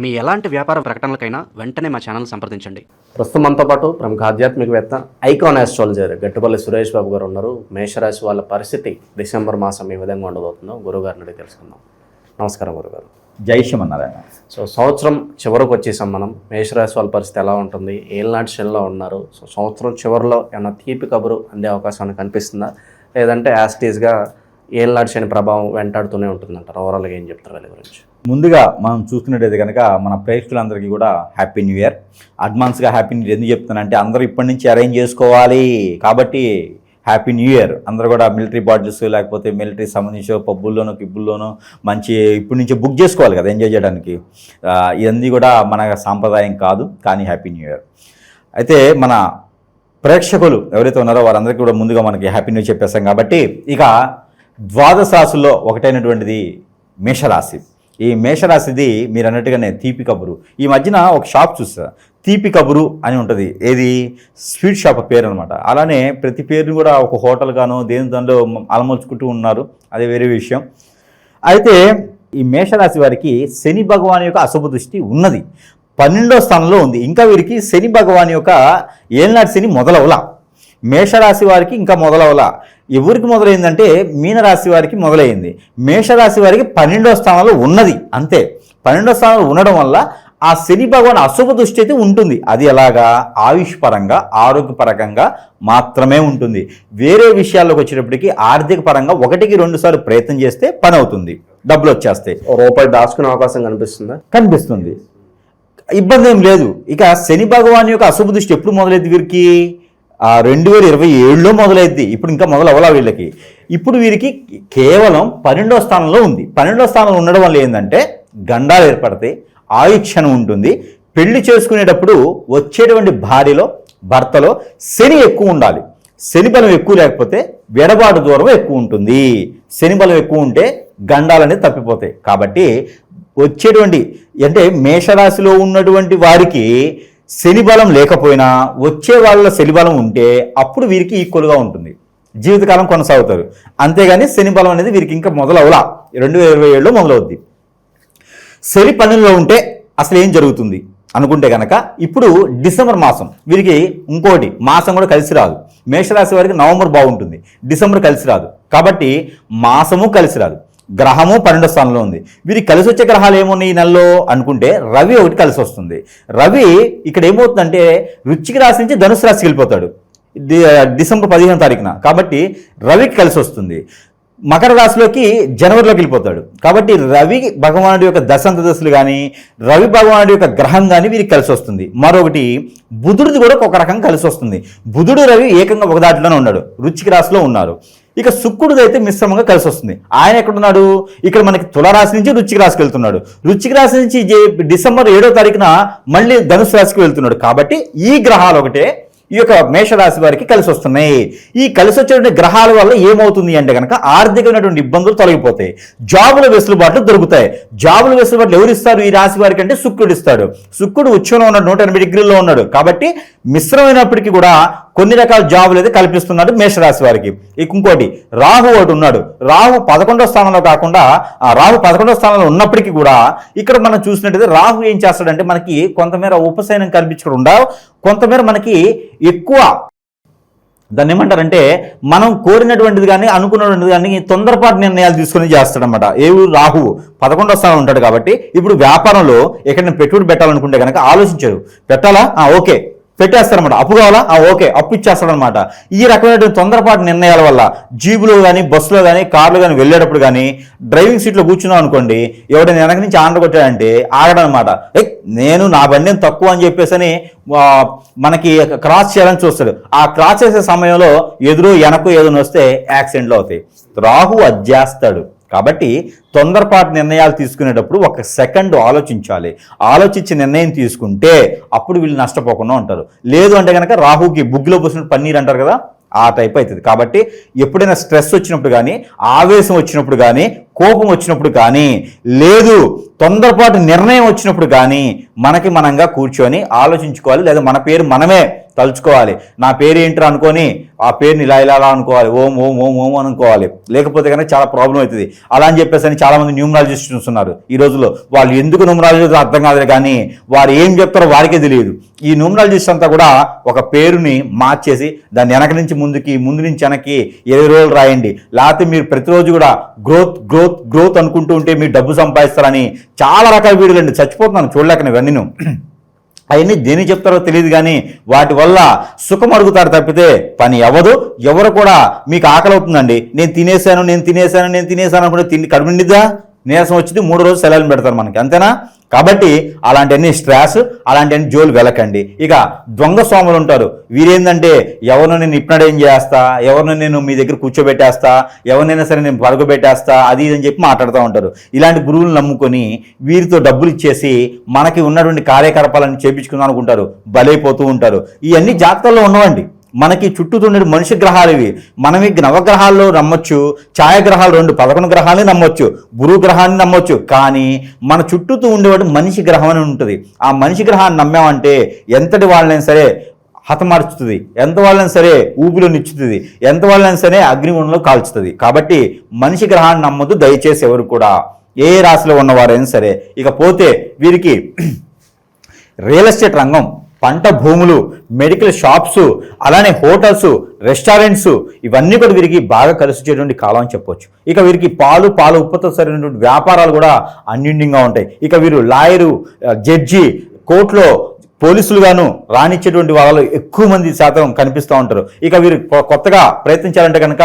మీ ఎలాంటి వ్యాపార ప్రకటనలకైనా వెంటనే మా ఛానల్ సంప్రదించండి. ప్రస్తుతం మనతో పాటు ప్రముఖ ఆధ్యాత్మికవేత్త ఐకాన్ ఆస్ట్రాలజర్ గట్టుపల్లి సురేష్ బాబు గారు ఉన్నారు. మేషరాశి వాళ్ళ పరిస్థితి డిసెంబర్ మాసం ఏ విధంగా ఉండబోతుందో గురువుగారిని అడిగి తెలుసుకుందాం. నమస్కారం గురుగారు. జై శ్రీమన్నారాయణ. సో సంవత్సరం చివరకు వచ్చేసాం మనం. మేషరాశి వాళ్ళ పరిస్థితి ఎలా ఉంటుంది? ఏళ్ళనాటి శనిలో ఉన్నారు. సో సంవత్సరం చివరిలో ఏమన్నా తీపి కబురు అందే అవకాశం కనిపిస్తుందా, లేదంటే యాస్టీస్గా ఏళ్ళనాటి శని ప్రభావం వెంటాడుతూనే ఉంటుందంటారు? ఓవరాల్గా ఏం చెప్తారు వీళ్ళ గురించి? ముందుగా మనం చూసుకున్నట్టయితే కనుక మన ప్రేక్షకులందరికీ కూడా హ్యాపీ న్యూ ఇయర్. అడ్వాన్స్గా హ్యాపీ న్యూ ఇయర్ ఎందుకు చెప్తానంటే అందరూ ఇప్పటి నుంచి అరేంజ్ చేసుకోవాలి కాబట్టి హ్యాపీ న్యూ ఇయర్. అందరూ కూడా మిలిటరీ బాటిల్స్ లేకపోతే మిలిటరీ సంబంధించిన పబ్బుల్లోనూ కిబ్బుల్లోనూ మంచి ఇప్పటి నుంచి బుక్ చేసుకోవాలి కదా ఎంజాయ్ చేయడానికి. ఇవన్నీ కూడా మన సాంప్రదాయం కాదు, కానీ హ్యాపీ న్యూ ఇయర్. అయితే మన ప్రేక్షకులు ఎవరైతే ఉన్నారో వారందరికీ కూడా ముందుగా మనకి హ్యాపీ న్యూ ఇయర్ చెప్పేస్తాం కాబట్టి ఇక ద్వాదశ రాశుల్లో ఒకటైనటువంటిది మేషరాశి. ఈ మేషరాశిది మీరు అన్నట్టుగానే తీపి కబురు. ఈ మధ్యన ఒక షాప్ చూస్తా, తీపి కబురు అని ఉంటుంది. ఏది స్వీట్ షాప్ పేరు అనమాట. అలానే ప్రతి పేరుని కూడా ఒక హోటల్ గాను దేని దానిలో అలమోల్చుకుంటూ ఉన్నారు, అదే వేరే విషయం. అయితే ఈ మేషరాశి వారికి శని భగవాన్ యొక్క అశుభ దృష్టి ఉన్నది, 12వ స్థానంలో ఉంది. ఇంకా వీరికి శని భగవాన్ యొక్క ఏళ్ళనాటి శని మొదలవలా. మేషరాశి వారికి ఇంకా మొదలవలా. ఎవరికి మొదలైందంటే మీనరాశి వారికి మొదలైంది. మేషరాశి వారికి 12వ స్థానంలో ఉన్నది, అంతే. 12వ స్థానంలో ఉండడం వల్ల ఆ శని భగవాన్ అశుభ దృష్టి అయితే ఉంటుంది. అది ఎలాగా? ఆయుష్ పరంగా ఆరోగ్యపరంగా మాత్రమే ఉంటుంది. వేరే విషయాల్లోకి వచ్చేటప్పటికి ఆర్థిక పరంగా 1-2 సార్లు ప్రయత్నం చేస్తే పని అవుతుంది, డబ్బులు వచ్చేస్తాయి. రూపాయి దాచుకునే అవకాశం కనిపిస్తుందా? కనిపిస్తుంది, ఇబ్బంది ఏం లేదు. ఇక శని భగవాన్ యొక్క అశుభ దృష్టి ఎప్పుడు మొదలైంది వీరికి? 2027లో మొదలైద్ది. ఇప్పుడు ఇంకా మొదలవలా వీళ్ళకి. ఇప్పుడు వీరికి కేవలం 12వ స్థానంలో ఉంది. 12వ స్థానంలో ఉండడం వల్ల ఏంటంటే గండాలు ఏర్పడతాయి, ఆయుక్షణం ఉంటుంది. పెళ్లి చేసుకునేటప్పుడు వచ్చేటువంటి భార్యలో భర్తలో శని ఎక్కువ ఉండాలి. శని బలం ఎక్కువ లేకపోతే వెడబాటు దూరం ఎక్కువ ఉంటుంది. శని బలం ఎక్కువ ఉంటే గండాలనేది తప్పిపోతాయి. కాబట్టి వచ్చేటువంటి అంటే మేషరాశిలో ఉన్నటువంటి వారికి శని బలం లేకపోయినా వచ్చే వాళ్ళ శని బలం ఉంటే అప్పుడు వీరికి ఈక్వల్గా ఉంటుంది, జీవితకాలం కొనసాగుతారు. అంతేగాని శని బలం అనేది వీరికి ఇంకా మొదలవలా, 2027లో మొదలవుద్ది. శని 12లో ఉంటే అసలు ఏం జరుగుతుంది అనుకుంటే కనుక ఇప్పుడు డిసెంబర్ మాసం వీరికి ఇంకోటి మాసం కూడా కలిసి రాదు. మేషరాశి వారికి నవంబర్ బాగుంటుంది, డిసెంబర్ కలిసి రాదు. కాబట్టి మాసము కలిసి రాదు. గ్రహము 12వ స్థానంలో ఉంది. వీరికి కలిసి వచ్చే గ్రహాలు ఏమున్నాయి ఈ నెలలో అనుకుంటే రవి ఒకటి కలిసి వస్తుంది. రవి ఇక్కడ ఏమవుతుందంటే వృశ్చిక రాశి నుంచి ధనుసు రాశికి వెళ్ళిపోతాడు డిసెంబర్ 15వ తారీఖున. కాబట్టి రవికి కలిసి వస్తుంది. మకర రాశిలోకి జనవరిలోకి వెళ్ళిపోతాడు. కాబట్టి రవి భగవానుడి యొక్క దశలు కానీ రవి భగవానుడి యొక్క గ్రహం కానీ వీరికి కలిసి వస్తుంది. మరొకటి బుధుడిది కూడా ఒక రకంగా కలిసి వస్తుంది. బుధుడు రవి ఏకంగా ఒక దాటిలోనే ఉన్నాడు, వృశ్చిక రాశిలో ఉన్నారు. ఇక శుక్రుడు అయితే మిశ్రమంగా కలిసి వస్తుంది. ఆయన ఎక్కడున్నాడు? ఇక్కడ మనకి తులారాశి నుంచి వృశ్చిక రాశికి వెళ్తున్నాడు. వృశ్చిక రాశి నుంచి డిసెంబర్ 7వ తారీఖున మళ్ళీ ధనుసు రాశికి వెళ్తున్నాడు. కాబట్టి ఈ గ్రహాలు ఒకటే ఈ యొక్క మేషరాశి వారికి కలిసి వస్తున్నాయి. ఈ కలిసి వచ్చేటువంటి గ్రహాల వల్ల ఏమవుతుంది అంటే కనుక ఆర్థికమైనటువంటి ఇబ్బందులు తొలగిపోతాయి, జాబుల వెసులుబాట్లు దొరుకుతాయి. జాబుల వెసులుబాట్లు ఎవరు ఇస్తారు ఈ రాశి వారికి అంటే శుక్రుడు ఇస్తాడు. శుక్రుడు ఉచ్చంలో ఉన్నాడు, 180 డిగ్రీల్లో ఉన్నాడు. కాబట్టి మిశ్రమైనప్పటికీ కూడా కొన్ని రకాల జాబులు అయితే కల్పిస్తున్నాడు మేషరాశి వారికి. ఇంకోటి రాహు ఒకటి ఉన్నాడు. రాహు 11వ స్థానంలో కాకుండా రాహు 11వ స్థానంలో ఉన్నప్పటికీ కూడా ఇక్కడ మనం చూసినట్టయితే రాహు ఏం చేస్తాడంటే మనకి కొంతమేర ఉపశయనం కల్పించకుండా కొంతమేర మనకి ఎక్కువ దాన్ని ఏమంటారంటే మనం కోరినటువంటిది కానీ అనుకున్నటువంటిది కానీ తొందరపాటు నిర్ణయాలు తీసుకుని చేస్తాడనమాట. రాహు 11వ స్థానంలో ఉంటాడు. కాబట్టి ఇప్పుడు వ్యాపారంలో ఎక్కడైనా పెట్టుబడి పెట్టాలనుకుంటే కనుక ఆలోచించారు, పెట్టాలా ఓకే పెట్టేస్తారనమాట. అప్పు కావాలా ఓకే అప్పు ఇచ్చేస్తాడనమాట. ఈ రకమైనటువంటి తొందరపాటు నిర్ణయాల వల్ల జీబులో కానీ బస్సులో కానీ కార్లో కానీ వెళ్ళేటప్పుడు కానీ డ్రైవింగ్ సీట్లో కూర్చున్నాం అనుకోండి, ఎవడైనా వెనక నుంచి ఆంధ్ర కొట్టాడంటే ఆగడనమాట. నేను నా బండి తక్కువ అని చెప్పేసి మనకి క్రాస్ చేయాలని చూస్తాడు. ఆ క్రాస్ చేసే సమయంలో ఎదురు వెనక ఏదైనా వస్తే యాక్సిడెంట్లు అవుతాయి. రాహు అజ్జేస్తాడు. కాబట్టి తొందరపాటు నిర్ణయాలు తీసుకునేటప్పుడు 1 సెకండ్ ఆలోచించాలి. ఆలోచించి నిర్ణయం తీసుకుంటే అప్పుడు వీళ్ళు నష్టపోకుండా ఉంటారు. లేదు అంటే కనుక రాహుకి బుగ్గిలో పోసినట్టు పన్నీర్ అంటారు కదా, ఆ టైప్ అవుతుంది. కాబట్టి ఎప్పుడైనా స్ట్రెస్ వచ్చినప్పుడు కానీ ఆవేశం వచ్చినప్పుడు కానీ కోపం వచ్చినప్పుడు కానీ లేదు తొందరపాటు నిర్ణయం వచ్చినప్పుడు కానీ మనంగా కూర్చొని ఆలోచించుకోవాలి. లేదా మన పేరు మనమే తలుచుకోవాలి. నా పేరు ఏంటో అనుకొని ఆ పేరుని ఇలా ఇలా అనుకోవాలి, ఓం ఓం ఓం ఓం అనుకోవాలి. లేకపోతే కనుక చాలా ప్రాబ్లం అవుతుంది. అలా అని చెప్పేసి అని చాలామంది న్యూమరాలజిస్ట్స్ ఉన్నారు ఈ రోజుల్లో. వాళ్ళు ఎందుకు న్యూమరాలజిస్ట్ అర్థం కాదు, కానీ వారు ఏం చెప్తారో వారికే తెలియదు. ఈ న్యూమరాలజిస్ట్ అంతా కూడా ఒక పేరుని మార్చేసి దాన్ని వెనక నుంచి ముందుకి, ముందు నుంచి వెనక్కి 20 రోజులు రాయండి, లేకపోతే మీరు ప్రతిరోజు కూడా గ్రోత్ గ్రోత్ గ్రోత్ అనుకుంటూ ఉంటే మీరు డబ్బు సంపాదిస్తారని చాలా రకాల వీడియోలు అండి. చచ్చిపోతున్నాను చూడలేక ఇవన్నీ. అవన్నీ దేని చెప్తారో తెలియదు, కానీ వాటి వల్ల సుఖం అడుగుతారు తప్పితే పని అవ్వదు. ఎవరు కూడా మీకు ఆకలి అవుతుందండి, నేను తినేసాను అనుకుంటే తిండి కడుపు నిండిద్దా? నీరసం వచ్చింది 3 రోజులు సెలవులు పెడతారు మనకి, అంతేనా? కాబట్టి అలాంటివన్నీ స్ట్రెస్, అలాంటివన్నీ జోలు వెళ్ళకండి. ఇక దొంగ స్వాములు ఉంటారు. వీరేందంటే ఎవరినో నేను ఇప్నడేం చేస్తా, ఎవరినో నేను మీ దగ్గర కూర్చోబెట్టేస్తా, ఎవరినైనా సరే నేను పడుకోబెట్టేస్తా, అది ఇది అని చెప్పి మాట్లాడుతూ ఉంటారు. ఇలాంటి గురువులు నమ్ముకొని వీరితో డబ్బులు ఇచ్చేసి మనకి ఉన్నటువంటి కార్యకలాపాలను చేపించుకుందాం అనుకుంటారు, బలైపోతూ ఉంటారు. ఇవన్నీ జాతకాల్లో ఉన్నవండి. మనకి చుట్టూతుండే మనిషి గ్రహాలు ఇవి. మనం ఈ నవగ్రహాల్లో నమ్మొచ్చు, ఛాయాగ్రహాలు 11 గ్రహాలని నమ్మొచ్చు, గురువు గ్రహాన్ని నమ్మొచ్చు, కానీ మన చుట్టూతూ ఉండేవాడు మనిషి గ్రహం అని ఉంటుంది. ఆ మనిషి గ్రహాన్ని నమ్మామంటే ఎంతటి వాళ్ళైనా సరే హతమార్చుతుంది, ఎంత వాళ్ళని సరే ఊపిలో నిచ్చుతుంది, ఎంత వాళ్ళని సరే అగ్నిగుండంలో కాల్చుతుంది. కాబట్టి మనిషి గ్రహాన్ని నమ్మొద్దు దయచేసి ఎవరు కూడా, ఏ రాశిలో ఉన్నవారైనా సరే. ఇక పోతే వీరికి రియల్ ఎస్టేట్ రంగం, పంట భూములు, మెడికల్ షాప్స్, అలానే హోటల్స్, రెస్టారెంట్స్, ఇవన్నీ కూడా వీరికి బాగా కలిసి వచ్చేటువంటి కాలం అని చెప్పొచ్చు. ఇక వీరికి పాలు ఉత్పత్తులు సరైనటువంటి వ్యాపారాలు కూడా అన్యూన్యంగా ఉంటాయి. ఇక వీరు లాయరు, జడ్జి, కోర్టులో పోలీసులుగాను రాణించేటువంటి వాళ్ళు ఎక్కువ మంది శాతం కనిపిస్తూ ఉంటారు. ఇక వీరు కొత్తగా ప్రయత్నించాలంటే కనుక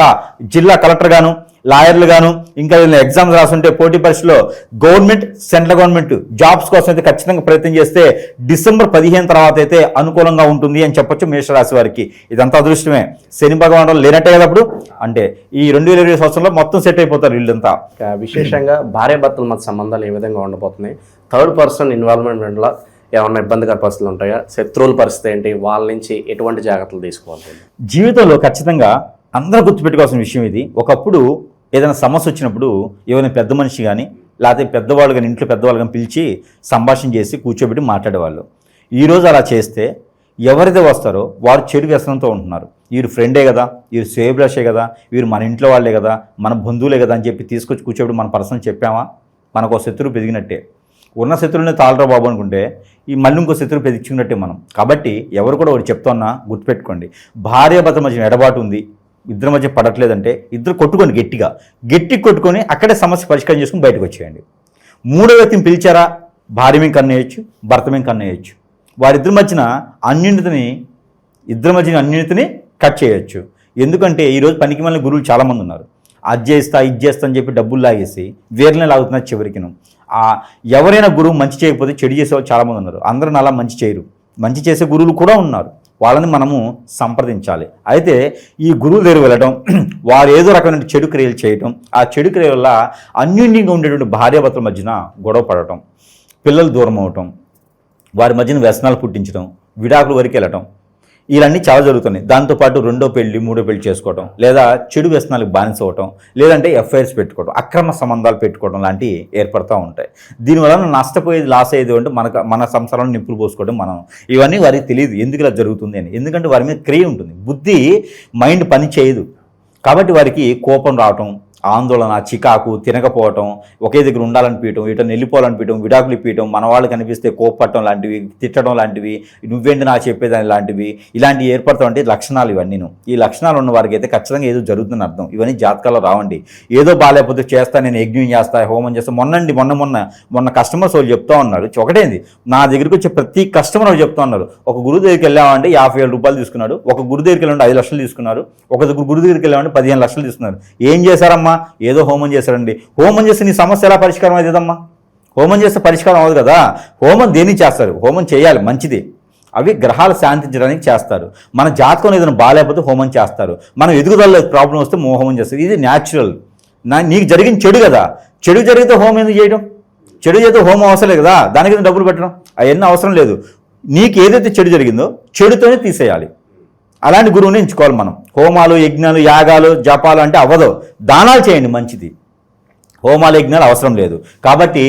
జిల్లా కలెక్టర్ గాను, లాయర్లు గాను, ఇంకా ఎగ్జామ్స్ రాస్తుంటే పోటీ పరీక్షలో గవర్నమెంట్, సెంట్రల్ గవర్నమెంట్ జాబ్స్ కోసం అయితే ఖచ్చితంగా ప్రయత్నం చేస్తే డిసెంబర్ 15 తర్వాత అయితే అనుకూలంగా ఉంటుంది అని చెప్పొచ్చు మేషరాశి వారికి. ఇదంతా అదృష్టమే. శని భగవానుడు లేనట్టే కదా అప్పుడు, అంటే ఈ 2020 సంవత్సరంలో మొత్తం సెట్ అయిపోతారు వీళ్ళంతా. విశేషంగా భార్యాభర్తల మధ్య సంబంధాలు ఏ విధంగా ఉండబోతున్నాయి, థర్డ్ పర్సన్ ఇన్వాల్వ్మెంట్లో ఏమన్నా ఇబ్బందికర పరిస్థితులు ఉంటాయా, శత్రువుల పరిస్థితి ఏంటి, వాళ్ళ నుంచి ఎటువంటి జాగ్రత్తలు తీసుకోవాలి? జీవితంలో ఖచ్చితంగా అందరూ గుర్తుపెట్టుకోవాల్సిన విషయం ఇది. ఒకప్పుడు ఏదైనా సమస్య వచ్చినప్పుడు ఎవరైనా పెద్ద మనిషి కానీ లేకపోతే పెద్దవాళ్ళు కానీ, ఇంట్లో పెద్దవాళ్ళు కానీ పిలిచి సంభాషణ చేసి కూర్చోబెట్టి మాట్లాడేవాళ్ళు. ఈరోజు అలా చేస్తే ఎవరైతే వస్తారో వారు చెడు వ్యసనంతో ఉంటున్నారు. వీరు ఫ్రెండే కదా, వీరు శ్రేయభిలాషే కదా, వీరు మన ఇంట్లో వాళ్ళే కదా, మన బంధువులే కదా అని చెప్పి తీసుకొచ్చి కూర్చోబెట్టి మన పర్సనల్ చెప్పామా, మనకు శత్రువు పెరిగినట్టే. ఉన్న శత్రువుని తాళరా బాబు అనుకుంటే ఈ మళ్ళీ ఇంకో శత్రువు పెంచుకున్నట్టే మనం. కాబట్టి ఎవరు కూడా ఒకటి చెప్తున్నా గుర్తుపెట్టుకోండి, భార్యాభర్తల మధ్య ఎడబాటు ఉంది, ఇద్దరి మధ్య పడట్లేదంటే ఇద్దరు కొట్టుకోండి, గట్టి కొట్టుకొని అక్కడే సమస్య పరిష్కారం చేసుకుని బయటకు వచ్చేయండి. మూడో వ్యక్తిని పిలిచారా, భార్య మీద కన్నేయచ్చు, భర్త మీద కన్నేయచ్చు. వారిద్దరి మధ్యన అన్యూన్యతని కట్ చేయొచ్చు. ఎందుకంటే ఈరోజు పనికి మళ్ళీ గురువులు చాలామంది ఉన్నారు. అది చేస్తా ఇది చేస్తా అని చెప్పి డబ్బులు లాగేసి వేరేనే లాగుతున్నారు. చివరికిను ఎవరైనా గురువు మంచి చేయకపోతే చెడు చేసేవాళ్ళు చాలామంది ఉన్నారు. అందరూ అలా మంచి చేయరు, మంచి చేసే గురువులు కూడా ఉన్నారు. వాళ్ళని మనము సంప్రదించాలి. అయితే ఈ గురువు దగ్గర వెళ్ళడం, వారు ఏదో రకమైన చెడు క్రియలు చేయటం, ఆ చెడు క్రియ వల్ల అన్యూన్యంగా ఉండేటువంటి భార్యాభర్తల మధ్యన గొడవ పడటం, పిల్లలు దూరం అవటం, వారి మధ్యన వ్యసనాలు పుట్టించడం, విడాకుల వరకు వెళ్ళటం, ఇవన్నీ చాలా జరుగుతున్నాయి. దాంతోపాటు 2వ పెళ్లి 3వ పెళ్లి చేసుకోవటం, లేదా చెడు వ్యసనాలకు బానిస అవ్వటం, లేదంటే ఎఫ్ఐఆర్స్ పెట్టుకోవడం, అక్రమ సంబంధాలు పెట్టుకోవడం లాంటివి ఏర్పడుతూ ఉంటాయి. దీనివల్ల నష్టపోయేది, లాస్ అయ్యేది అంటే మన సంసారంలో నిప్పులు పోసుకోవడం. ఇవన్నీ వారికి తెలియదు ఎందుకు ఇలా జరుగుతుంది అని. ఎందుకంటే వారి మీద క్రియ ఉంటుంది, బుద్ధి మైండ్ పని చేయదు. కాబట్టి వారికి కోపం రావటం, ఆందోళన, చికాకు, తినకపోవటం, ఒకే దగ్గర ఉండాలనిపించడం, ఇటని వెళ్ళిపోవాలనిపించడం, విడాకులు ఇప్పించడం, మన వాళ్ళు కనిపిస్తే కోప్పట్టడం లాంటివి, తిట్టడం లాంటివి, నువ్వేంటి నాకు చెప్పేదాని లాంటివి, ఇలాంటివి ఏర్పడతాం. అంటే లక్షణాలు ఇవన్నీను. ఈ లక్షణాలు ఉన్న వారికి అయితే ఖచ్చితంగా ఏదో జరుగుతుందని అర్థం. ఇవన్నీ జాతకాల్లో రావండి. ఏదో బాగాలేకపోతే చేస్తా, నేను యజ్ఞం చేస్తా, హోమం చేస్తా. మొన్న కస్టమర్స్ వాళ్ళు చెప్తా ఉన్నారు. ఒకటేంది, నా దగ్గరికి వచ్చే ప్రతి కస్టమర్ వాళ్ళు చెప్తా ఉన్నారు, ఒక గురువు దగ్గరికి వెళ్ళామంటే 50,000 రూపాయలు తీసుకున్నాడు, ఒక గురువు దగ్గరికి వెళ్ళామంటే 5 లక్షలు తీసుకున్నారు, ఒక గురువు దగ్గరికి వెళ్ళామంటే 15 లక్షలు తీసుకున్నారు. ఏం చేశారమ్మా? ఏదో హోమం చేశారండి. హోమం చేస్తే నీ సమస్య ఎలా పరిష్కారం అవుతుందమ్మా? హోమం చేస్తే పరిష్కారం అవ్వదు కదా. హోమం దేనికి చేస్తారు? హోమం చేయాలి, మంచిది. అవి గ్రహాలు శాంతించడానికి చేస్తారు. మన జాతకం ఏదైనా బాగాలేకపోతే హోమం చేస్తారు. మనం ఎదుగుదల ప్రాబ్లం వస్తే హోమం చేస్తారు. ఇది న్యాచురల్. నీకు జరిగిన చెడు కదా, చెడు జరిగితే హోమం ఎందుకు చేయడం? చెడు చేస్తే హోమం అవసరం లేదు కదా, దానికి డబ్బులు పెట్టడం అవన్నీ అవసరం లేదు. నీకు ఏదైతే చెడు జరిగిందో చెడుతోనే తీసేయాలి. అలాంటి గురువుని ఎంచుకోవాలి మనం. హోమాలు, యజ్ఞాలు, యాగాలు, జపాలు అంటే అవ్వదు. దానాలు చేయండి, మంచిది. హోమాలు, యజ్ఞాలు అవసరం లేదు. కాబట్టి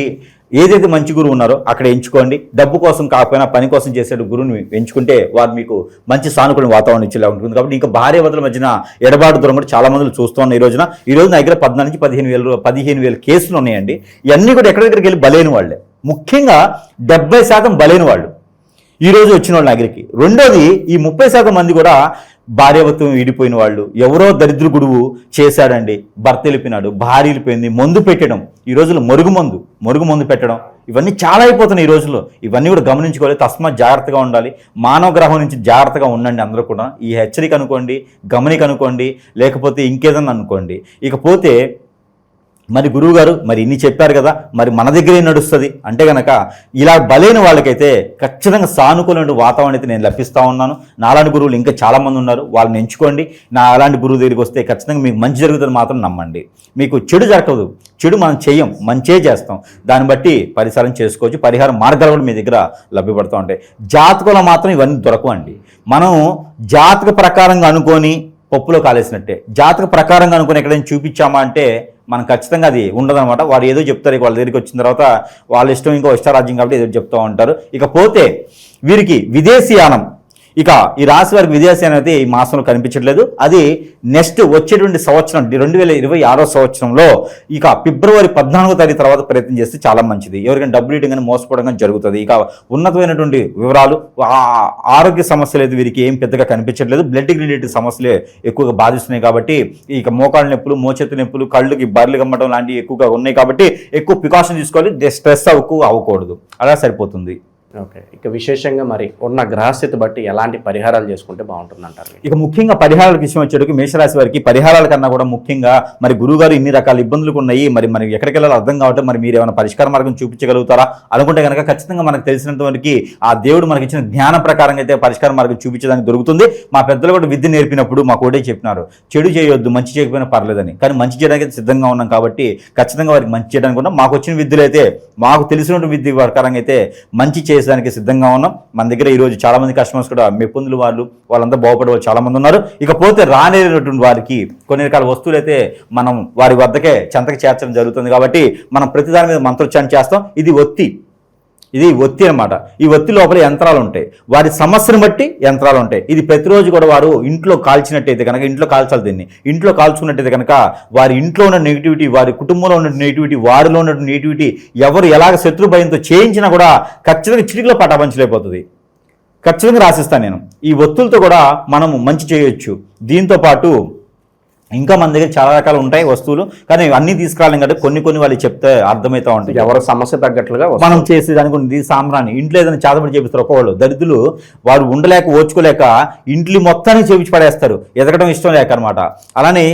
ఏదైతే మంచి గురువు ఉన్నారో అక్కడ ఎంచుకోండి. డబ్బు కోసం కాకపోయినా పని కోసం చేసే గురువుని ఎంచుకుంటే వారు మీకు మంచి సానుకూల వాతావరణం ఇచ్చేలా ఉంటుంది. కాబట్టి ఇంకా భార్యాభర్తల మధ్యన ఎడబాటు దూరం కూడా చాలా మంది చూస్తున్నాం. ఈ రోజు నా దగ్గర 14 నుంచి 15,000 కేసులు ఉన్నాయండి. ఇవన్నీ కూడా ఎక్కడికి వెళ్ళి బలైన వాళ్ళే, ముఖ్యంగా 70% బలైన వాళ్ళు ఈ రోజు వచ్చిన వాళ్ళ దగ్గరికి. రెండోది, ఈ 30% మంది కూడా భార్యాభర్తలు విడిపోయిన వాళ్ళు, ఎవరో దరిద్ర గురువు చేశాడండి, భర్త వెళ్ళిపోయినాడు, భార్య వెళ్ళిపోయింది, మందు పెట్టడం, ఈ రోజుల్లో మరుగు మందు పెట్టడం, ఇవన్నీ చాలా అయిపోతున్నాయి ఈ రోజుల్లో. ఇవన్నీ కూడా గమనించుకోవాలి. తస్మాత్ జాగ్రత్తగా ఉండాలి. మానవ గ్రహం నుంచి జాగ్రత్తగా ఉండండి. అందరూ కూడా ఈ హెచ్చరిక అనుకోండి, గమనిక అనుకోండి, లేకపోతే ఇంకేదన్నా అనుకోండి. ఇకపోతే మరి గురువుగారు మరి ఇన్ని చెప్పారు కదా, మరి మన దగ్గరే నడుస్తుంది అంటే కనుక ఇలా బలైన వాళ్ళకైతే ఖచ్చితంగా సానుకూలమైన వాతావరణం అయితే నేను లభిస్తూ ఉన్నాను. నాలాంటి గురువులు ఇంకా చాలామంది ఉన్నారు, వాళ్ళని ఎంచుకోండి. నా అలాంటి గురువు దగ్గరికి వస్తే ఖచ్చితంగా మీకు మంచి జరుగుతుంది మాత్రం నమ్మండి. మీకు చెడు జరగదు, చెడు మనం చెయ్యం, మంచే చేస్తాం. దాన్ని బట్టి పరిసరం చేసుకోవచ్చు. పరిహార మార్గాలు కూడా మీ దగ్గర లభ్యపడుతూ ఉంటాయి. జాతకంలో మాత్రం ఇవన్నీ దొరకవండి. మనం జాతక ప్రకారంగా అనుకొని పప్పులో కాలేసినట్టే. జాతక ప్రకారంగా అనుకుని ఎక్కడైనా చూపించామా అంటే మనం ఖచ్చితంగా అది ఉండదన్నమాట. వారు ఏదో చెప్తారు, వాళ్ళ దగ్గరికి వచ్చిన తర్వాత వాళ్ళ ఇష్టం, ఇంకో ఇష్టారాజ్యం కాబట్టి ఏదో చెప్తూ ఉంటారు. ఇకపోతే వీరికి విదేశీయానం, ఇక ఈ రాశి వారికి విదేశీయానం అయితే ఈ మాసంలో కనిపించట్లేదు. అది నెక్స్ట్ వచ్చేటువంటి సంవత్సరం 2026 సంవత్సరంలో ఇక ఫిబ్రవరి 14వ తారీఖు తర్వాత ప్రయత్నం చేస్తే చాలా మంచిది. ఎవరికైనా డబ్బులు ఇవ్వడం కానీ మోసపోవడం కానీ జరుగుతుంది. ఇక ఉన్నతమైనటువంటి వివరాలు, ఆరోగ్య సమస్యలు అయితే వీరికి ఏం పెద్దగా కనిపించట్లేదు. బ్లడ్ రిలేటెడ్ సమస్యలే ఎక్కువగా బాధిస్తున్నాయి కాబట్టి ఇక మోకాళ్ళ నొప్పులు, మోచేతి నొప్పులు, కళ్ళుకి బర్రెలు గమ్మటం లాంటివి ఎక్కువగా ఉన్నాయి కాబట్టి ఎక్కువ ప్రికాషన్ తీసుకోవాలి. స్ట్రెస్ అవ్వకూడదు, అలా సరిపోతుంది. ఓకే, ఇక విశేషంగా మరి ఉన్న గ్రహస్థితి బట్టి ఎలాంటి పరిహారాలు చేసుకుంటే బాగుంటుంది అంటారు? ఇక ముఖ్యంగా పరిహారాలకు విషయం వచ్చేటికి మేషరాశి వారికి పరిహారాల కన్నా కూడా ముఖ్యంగా మరి గురువుగారు ఇన్ని రకాల ఇబ్బందులు ఉన్నాయి, మరి ఎక్కడికి వెళ్ళాలో అర్థం కావటం, మరి మీరు ఏమైనా పరిష్కార మార్గం చూపించగలుగుతారా అనుకుంటే కనుక ఖచ్చితంగా మనకు తెలిసినంత వరకు ఆ దేవుడు మనకి ఇచ్చిన జ్ఞానం ప్రకారంగా అయితే పరిష్కార మార్గం చూపించడానికి దొరుకుతుంది. మా పెద్దలు కూడా విద్య నేర్పినప్పుడు మాకు ఒకటే చెప్పినారు, చెడు చేయొద్దు, మంచి చేయకపోయినా పర్లేదని. కానీ మంచి చేయడానికి సిద్ధంగా ఉన్నాం కాబట్టి ఖచ్చితంగా వారికి మంచి చేయడానికి ఉన్నాం. మాకు వచ్చిన విద్యలు అయితే, మాకు తెలిసినటువంటి విద్య ప్రకారంగా అయితే మంచి చేసేదానికి సిద్ధంగా ఉన్నాం. మన దగ్గర ఈరోజు చాలా మంది కస్టమర్స్ కూడా మెప్పుందులు వాళ్ళంతా బాగుపడే వాళ్ళు చాలా మంది ఉన్నారు. ఇకపోతే రానేటువంటి వారికి కొన్ని రకాల వస్తువులు అయితే మనం వారి వద్దకే చెంతకి చేర్చడం జరుగుతుంది కాబట్టి మనం ప్రతిదాని మీద మంత్రోచ్చారణ చేస్తాం. ఇది ఒత్తి అనమాట. ఈ ఒత్తి లోపల యంత్రాలు ఉంటాయి, వారి సమస్యను బట్టి యంత్రాలు ఉంటాయి. ఇది ప్రతిరోజు కూడా వారు ఇంట్లో కాల్చినట్టయితే కనుక, ఇంట్లో కాల్చాలి దీన్ని, ఇంట్లో కాల్చుకున్నట్టయితే కనుక వారి ఇంట్లో ఉన్న నెగిటివిటీ, వారి కుటుంబంలో ఉన్న నెగిటివిటీ, వారిలో ఉన్న నెగిటివిటీ ఎవరు ఎలాగ శత్రు భయంతో చేయించినా కూడా ఖచ్చితంగా చిటికలో పటాపంచలేకపోతుంది. ఖచ్చితంగా రాసిస్తాను నేను. ఈ ఒత్తులతో కూడా మనము మంచి చేయొచ్చు. దీంతో పాటు ఇంకా మన దగ్గర చాలా రకాలు ఉంటాయి వస్తువులు, కానీ అన్నీ తీసుకురాలేం కదా, కొన్ని వాళ్ళు చెప్తే అర్థమవుతూ ఉంటాయి. ఎవరు సమస్య తగ్గట్లుగా మనం చేసేది అనుకుంది సాంబ్రాణి. ఇంట్లో ఏదైనా చేతబడి చేపిస్తారు ఒక్కవాళ్ళు, దరిద్రులు వారు ఉండలేక ఓచుకోలేక ఇంట్లో మొత్తాన్ని చేపించి పడేస్తారు, ఎదగడం ఇష్టం లేక అనమాట. అలానే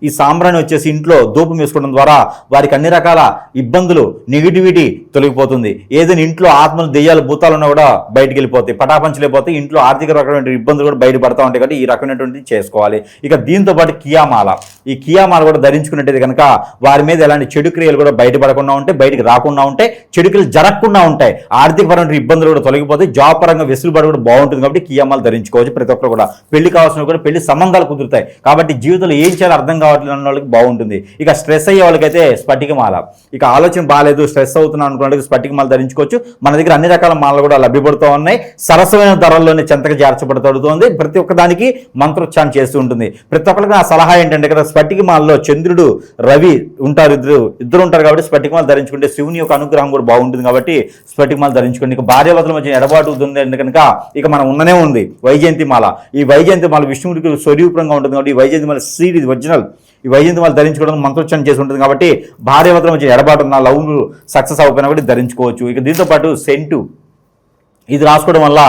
ఈ సాంబ్రాణి వచ్చేసి ఇంట్లో ధూపం వేసుకోవడం ద్వారా వారికి అన్ని రకాల ఇబ్బందులు, నెగిటివిటీ తొలగిపోతుంది. ఏదైనా ఇంట్లో ఆత్మలు, దెయ్యాలు, భూతాలు ఉన్నా కూడా బయటికి వెళ్ళిపోతాయి, పటాపంచలేకపోతే ఇంట్లో ఆర్థిక రకమైన ఇబ్బందులు కూడా బయటపడతా ఉంటాయి కాబట్టి ఈ రకమైనటువంటి చేసుకోవాలి. ఇక దీంతో పాటు కియామాల, ఈ కియామాల కూడా ధరించుకున్నట్టయితే కనుక వారి మీద ఎలాంటి చెడు క్రియలు కూడా బయటపడకుండా ఉంటాయి, బయటికి రాకుండా ఉంటాయి, చెడు క్రియలు జరగకుండా ఉంటాయి, ఆర్థికపరమైన ఇబ్బందులు కూడా తొలగిపోతాయి, జాబ్ పరంగా వెసులుబాటు కూడా బాగుంటుంది కాబట్టి కియామాలు ధరించుకోవచ్చు. ప్రతి ఒక్కరు కూడా పెళ్లి కావాల్సిన కూడా పెళ్లి సంబంధాలు కుదురుతాయి కాబట్టి జీవితంలో ఏం చేయాలో అర్థం కావట్లేదు అన్న వాళ్ళకి బాగుంటుంది. ఇక స్ట్రెస్ అయ్యే వాళ్ళకైతే స్ఫటికమాల, ఇక ఆలోచన బాగాలేదు, స్ట్రెస్ అవుతున్నాను అనుకున్న వాళ్ళకి స్ఫటికమాల ధరించుకోవచ్చు. మన దగ్గర అన్ని రకాల మాలలు కూడా లభ్యపడుతూ ఉన్నాయి. సరసమైన ధరల్లోనే చెంతగా చేర్చబడుతుంది. ప్రతి ఒక్క దానికి మంత్రోచ్చారణ చేస్తూ ఉంటుంది. ప్రతి ఒక్కరికి నా సలహా ఏంటంటే ఇక్కడ స్ఫటికమాలలో చంద్రుడు, రవి ఉంటారు, ఇద్దరు ఉంటారు కాబట్టి స్ఫటికమాల ధరించుకుంటే శివుని యొక్క అనుగ్రహం కూడా బాగుంటుంది కాబట్టి స్ఫటికమాల ధరించుకోండి. ఇక భార్యాభర్తల మధ్య ఎడబాటు ఉంది కనుక ఇక మనం ఉన్ననే ఉంది వైజయంతిమాల. ఈ వైజయంతిమాల విష్ణువుడికి స్వరూపంగా ఉంటుంది కాబట్టి ఈ వైజయంతిమాల సీడ్, ఇది ఒరిజినల్. ఈ వైజయంతిమాల ధరించుకోవడం మంత్రోచ్చారణ చేసి ఉంటుంది కాబట్టి భార్యాభర్తల మధ్య ఎడబాటు ఉన్న లవ్ సక్సెస్ అవ్వకపోయినా కూడా ధరించుకోవచ్చు. ఇక దీంతో పాటు సెంటు, ఇది రాసుకోవడం వల్ల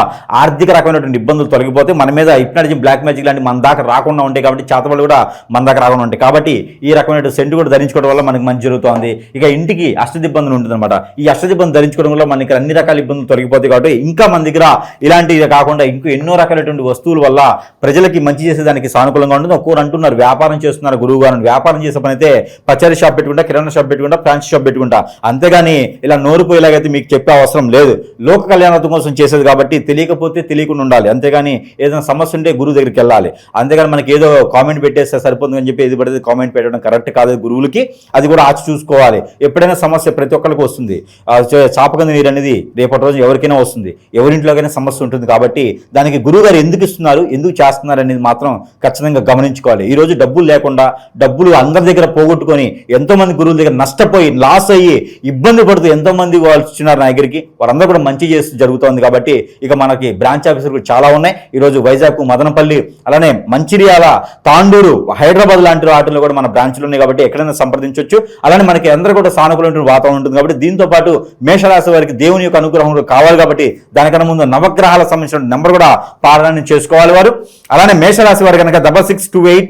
ఆర్థిక రకమైనటువంటి ఇబ్బందులు తొలగిపోతే మన మీద హిప్నాటిజం, బ్లాక్ మ్యాజిక్ లాంటి మన దాకా రాకుండా ఉంటాయి కాబట్టి చేతబడులు కూడా మన దాకా రాకుండా ఉంటాయి కాబట్టి ఈ రకమైన సెంటు కూడా ధరించుకోవడం వల్ల మనకి మంచి జరుగుతుంది. ఇక ఇంటికి అష్టదిబ్బందులు ఉంటుంది అనమాట. ఈ అష్టదిబ్బంది ధరించుకోవడం వల్ల మనకి అన్ని రకాల ఇబ్బందులు తొలగిపోతాయి కాబట్టి ఇంకా మన దగ్గర ఇలాంటివి కాకుండా ఇంకో ఎన్నో రకాలైనటువంటి వస్తువుల వల్ల ప్రజలకి మంచి చేసేదానికి సానుకూలంగా ఉంటుంది. ఒక్కొక్కరు అంటున్నారు వ్యాపారం చేస్తున్నారు గురువు గారు, వ్యాపారం చేసే పని అయితే పచారీ షాప్ పెట్టుకుంటా, కిరాణా షాప్ పెట్టుకుంటా, ఫ్యాన్సీ షాప్ పెట్టుకుంటా, అంతేగాని ఇలా నోరుపోయేలాగైతే మీకు చెప్పే అవసరం లేదు. లోక కళ్యాణం కోసం కోసం చేసేది కాబట్టి తెలియకపోతే తెలియకుండా ఉండాలి, అంతేగాని ఏదైనా సమస్య ఉంటే గురువు దగ్గరికి వెళ్ళాలి. అంతేగాని మనకి ఏదో కామెంట్ పెట్టేస్తే సరిపోతుంది అని చెప్పి ఏది పడితే కామెంట్ పెట్టడం కరెక్ట్ కాదు గురువులకి. అది కూడా ఆచి చూసుకోవాలి. ఎప్పుడైనా సమస్య ప్రతి ఒక్కరికి వస్తుంది. చాపకంది నీరు అనేది రేపటి రోజు ఎవరికైనా వస్తుంది, ఎవరింట్లోకైనా సమస్య ఉంటుంది. కాబట్టి దానికి గురువు గారు ఎందుకు ఇస్తున్నారు, ఎందుకు చేస్తున్నారు అనేది మాత్రం ఖచ్చితంగా గమనించుకోవాలి. ఈ రోజు డబ్బులు లేకుండా, డబ్బులు అందరి దగ్గర పోగొట్టుకొని ఎంతో మంది గురువుల దగ్గర నష్టపోయి లాస్ అయ్యి ఇబ్బంది పడుతూ ఎంతో మంది వాళ్ళు వచ్చినారు నా దగ్గరికి. వారందరూ కూడా మంచి చేస్తూ జరుగుతోంది. కాబట్టి ఇక మనకి బ్రాంచ్ ఆఫీసర్లు చాలా ఉన్నాయి. ఈరోజు వైజాగ్, మదనపల్లి, అలానే మంచిర్యాల, తాండూరు, హైదరాబాద్ లాంటి వాటిలో కూడా మన బ్రాంచ్లు ఉన్నాయి. కాబట్టి ఎక్కడైనా సంప్రదించవచ్చు. అలానే మనకి అందరూ కూడా సానుకూలమైన వాతావరణం ఉంటుంది. కాబట్టి దీంతో పాటు మేషరాశి వారికి దేవుని యొక్క అనుగ్రహం కావాలి. కాబట్టి దానికన్నా ముందు నవగ్రహాల సంబంధించిన నెంబర్ కూడా పాలన చేసుకోవాలి వారు. అలానే మేషరాశి వారు కనుక 6628-735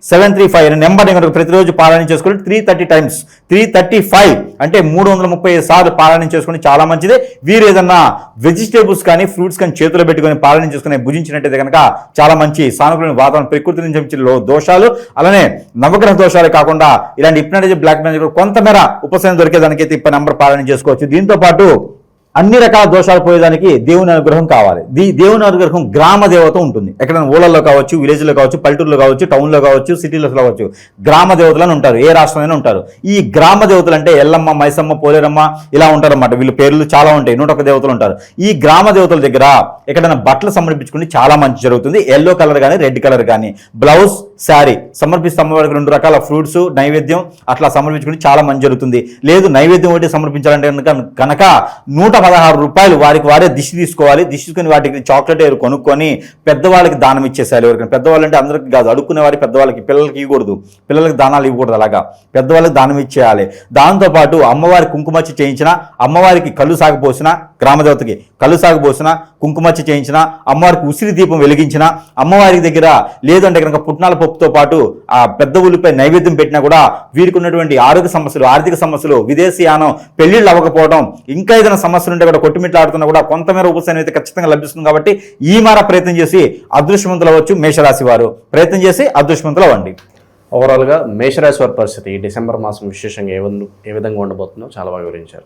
6628-735 అనే నెంబర్ని కనుక ప్రతిరోజు పాలన చేసుకుని 330 టైమ్స్ 335 అంటే 335 సార్లు పాలన చేసుకుని చాలా మంచిది. వీరు ఏదన్నా వెజిటేబుల్స్ కానీ ఫ్రూట్స్ కానీ చేతిలో పెట్టుకుని పాలన చేసుకుని భుజించినట్టయితే కనుక చాలా మంచి సానుకూల వాతావరణం, ప్రకృతి నుంచి వచ్చిన దోషాలు, అలానే నవగ్రహ దోషాలే కాకుండా ఇలాంటి హిప్నాటిజం, బ్లాక్ మ్యాజిక్ కొంతమేర ఉపశమనం దొరికేదానికైతే ఇప్పుడు నెంబర్ పాలన చేసుకోవచ్చు. దీంతో పాటు అన్ని రకాల దోషాలు పోయేదానికి దేవుని అనుగ్రహం కావాలి. దేవుని అనుగ్రహం గ్రామ దేవత ఉంటుంది. ఎక్కడైనా ఊళ్ళల్లో కావచ్చు, విలేజ్లో కావచ్చు, పల్లెటూరులో కావచ్చు, టౌన్లో కావచ్చు, సిటీలో కావచ్చు, గ్రామ దేవతలను ఉంటారు. ఏ రాష్ట్రంలోనే ఉంటారు. ఈ గ్రామ దేవతలు అంటే ఎల్లమ్మ, మైసమ్మ, పోలేరమ్మ ఇలా ఉంటారన్నమాట. వీళ్ళ పేర్లు చాలా ఉంటాయి. 101 దేవతలు ఉంటారు. ఈ గ్రామ దేవతల దగ్గర ఎక్కడైనా బట్టలు సమర్పించుకుంటే చాలా మంచి జరుగుతుంది. ఎల్లో కలర్ కానీ, రెడ్ కలర్ కానీ బ్లౌజ్, శారీ సమర్పిస్తే అమ్మవారికి 2 రకాల ఫ్రూట్స్ నైవేద్యం అట్లా సమర్పించుకుంటే చాలా మంచి జరుగుతుంది. లేదు నైవేద్యం ఒకటి సమర్పించాలంటే కనుక 116 రూపాయలు వారికి వారే దిష్టి తీసుకోవాలి. దిష్టి తీసుకుని వాటికి చాక్లెట్ ఏరు కొనుక్కొని పెద్దవాళ్ళకి దానం ఇచ్చేసాలి. ఎవరికైనా పెద్దవాళ్ళు అంటే అందరికి కాదు, అడుక్కునే వారి పెద్దవాళ్ళకి, పిల్లలకి ఇవ్వకూడదు, పిల్లలకి దానాలు ఇవ్వకూడదు. అలాగా పెద్దవాళ్ళకి దానం ఇచ్చేయాలి. దాంతోపాటు అమ్మవారి కుంకుమచ్చి చేయించిన, అమ్మవారికి కళ్ళు సాగిపోసిన, గ్రామదేవతకి కళ్ళు సాగిపోసిన, కుంకుమచ్చి చేయించిన, అమ్మవారికి ఉసిరి దీపం వెలిగించిన, అమ్మవారి దగ్గర లేదంటే కనుక పుట్నాల పప్పుతో పాటు ఆ పెద్ద ఉల్లిపై నైవేద్యం పెట్టినా కూడా వీరికి ఉన్నటువంటి ఆరోగ్య సమస్యలు, ఆర్థిక సమస్యలు, విదేశీయానం, పెళ్లిళ్ళు అవ్వకపోవడం, ఇంకా ఏదైనా సమస్యలు ఉంటే కూడా కొట్టుమిట్లాడుతున్నా కూడా కొంతమేర ఉపశమనం అయితే ఖచ్చితంగా లభిస్తుంది. కాబట్టి ఈ మార ప్రయత్నం చేసి అదృష్టవంతులు అవ్వచ్చు. మేషరాశి వారు ప్రయత్నం చేసి అదృష్టవంతులు అవ్వండి. ఓవరాల్గా మేషరాశి వారి పరిస్థితి ఈ డిసెంబర్ మాసం విశేషంగా ఏ విధంగా ఉండబోతుందో చాలా బాగా వివరించారు.